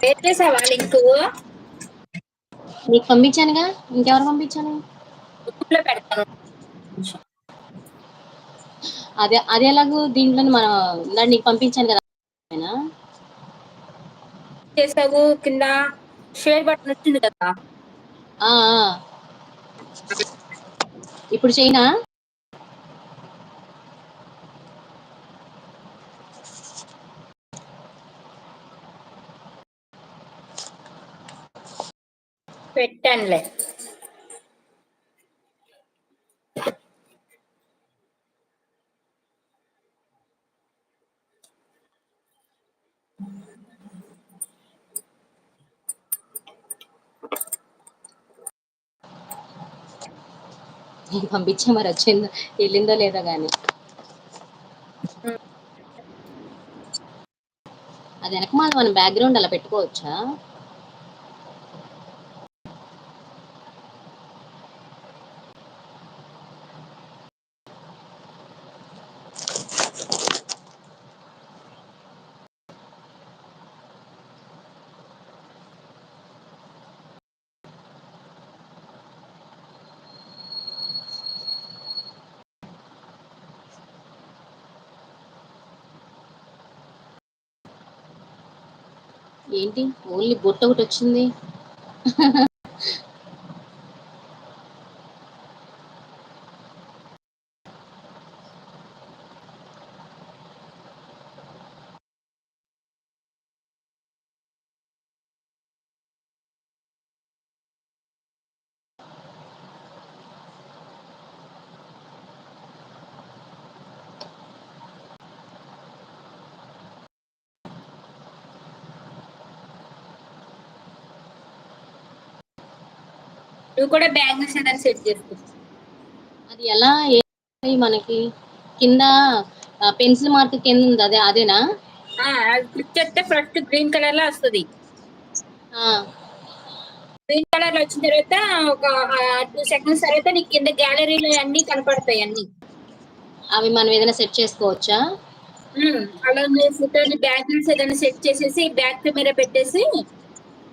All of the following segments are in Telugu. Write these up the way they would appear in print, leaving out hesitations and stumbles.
షేర్ చేసావా లింకు? నీకు పంపించానుగా, ఇంకెవరు పంపించాను? గ్రూప్ లో పెడతాను. అదే అది ఎలాగూ దీంట్లో మనం నీకు పంపించాను కదా. చేసావు కింద షేర్ బటన్ వచ్చింది కదా. ఆ, ఇప్పుడు చేయనా? పెట్టానులే. పంపించా, మరి వచ్చిందో వెళ్ళిందో లేదో కానీ. అది వెనక మన బ్యాక్గ్రౌండ్ అలా పెట్టుకోవచ్చా? ఏంటి ఓన్లీ బొట్టు ఒకటి వచ్చింది? నువ్వు కూడా బ్యాగ్ ఏదైనా సెట్ చేసుకో. అది ఎలా మనకి కింద పెన్సిల్ మార్క్ కింద ఉంది, అదేనా? అది క్లిక్ చేస్తే ఫస్ట్ గ్రీన్ కలర్ లో వస్తుంది. గ్రీన్ కలర్ లో వచ్చిన తర్వాత ఒక 2 సెకండ్స్ తర్వాత నీకు కింద గ్యాలరీలో అన్ని కనపడతాయి. అన్ని అవి మనం ఏదైనా సెట్ చేసుకోవచ్చా? అలా ఫోటోని బ్యాక్గ్రౌండ్స్ ఏదైనా సెట్ చేసేసి బ్యాక్ కెమెరా పెట్టేసి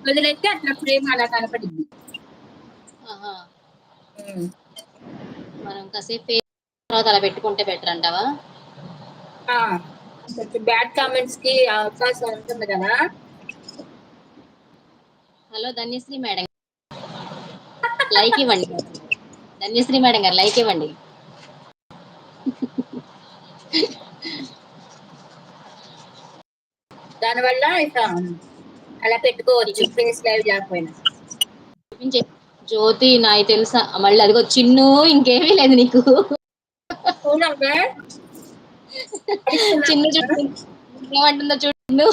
వదిలేస్తే అట్లా ఫ్రేమ్ అలా కనపడింది. మనం కాసేపు తర్వాత అలా పెట్టుకుంటే బెటర్ అంటావా? కొంచెం బ్యాడ్ కామెంట్స్ కి అవకాశం ఉంటుంది కదా. హలో ధన్యశ్రీ మేడం, లైక్ ఇవ్వండి. ధన్యశ్రీ మేడం గారు లైక్ ఇవ్వండి. దానివల్ల ఇక అలా పెట్టుకోవచ్చు ఫేస్ లైవ్ లేకపోయినా. జ్యోతి నాకు తెలుసా, మళ్ళీ అదిగో చిన్ను, ఇంకేమీ లేదు నీకు. చిన్న చుట్టూ ఏమంటుందో చూడు.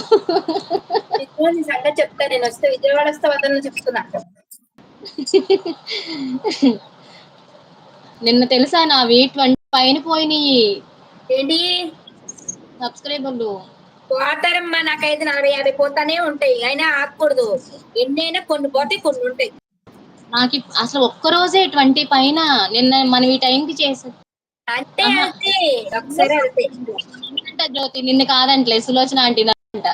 నీ సంగతి చెప్తా, నేను వస్తే విజయవాడ వస్తే వదలని చెప్తున్నా. నిన్న తెలుసా నావి 20 పైన పోయినాయి. ఏంటి సబ్స్క్రైబర్లు? పోతారమ్మా, నాకైతే 40-50 పోతానే ఉంటాయి. అయినా ఆగకూడదు, ఎన్నైనా కొన్ని పోతే కొన్ని ఉంటాయి. నాకు అసలు ఒక్కరోజే 20 పైన. నిన్న మనం ఈ టైంకి చేసి అంటే ఒకసారి వెళ్తే జ్యోతి నిన్ను కాదంటలే, సులోచన ఆంటీ అంట.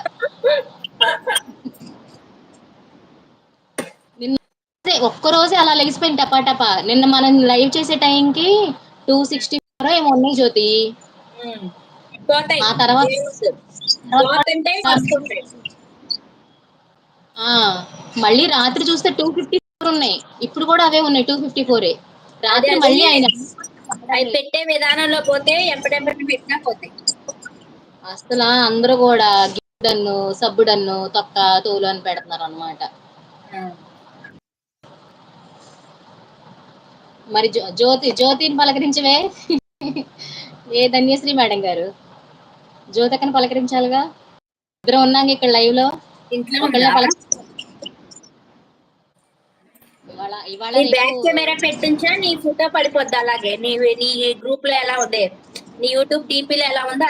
నిన్న ఒక్కరోజే అలా లెగిసిపోయింది టపా. నిన్న మనం లైవ్ చేసే టైంకి 264 ఏమో ఉన్నాయి జ్యోతి. పోతాయి, ఆ తర్వాత వస్తుంటాయి. మళ్ళీ రాత్రి చూస్తే 254 ఉన్నాయి. ఇప్పుడు కూడా అవే ఉన్నాయి, 254. రాత్రి అదే మళ్ళీ అయినా అవి పెట్టే విధానంలో పోతే ఎప్పటికప్పుడు పెట్టినా పోతాయి. అసలు అందరూ కూడా గిడ్డన్ను, సబ్బుడన్ను, తొక్క, తోలు అని పెడుతున్నారు అనమాట. మరి జ్యోతిని పలకరించవే. ఏ ధన్యశ్రీ మేడం గారు, జ్యోతకని పలకరించాలిగా. ఇద్దరం ఉన్నాం ఇక్కడ లైవ్ లో. ఇంట్లో ఒకళ్ళ ఇవాళ నీ రేపు బ్యాక్ కెమెరా పెట్టించా నీ ఫోటో పడిపోద్ది అలాగే. నీ గ్రూప్ లో ఎలా ఉండే, నీ యూట్యూబ్ డీపీలో ఎలా ఉందో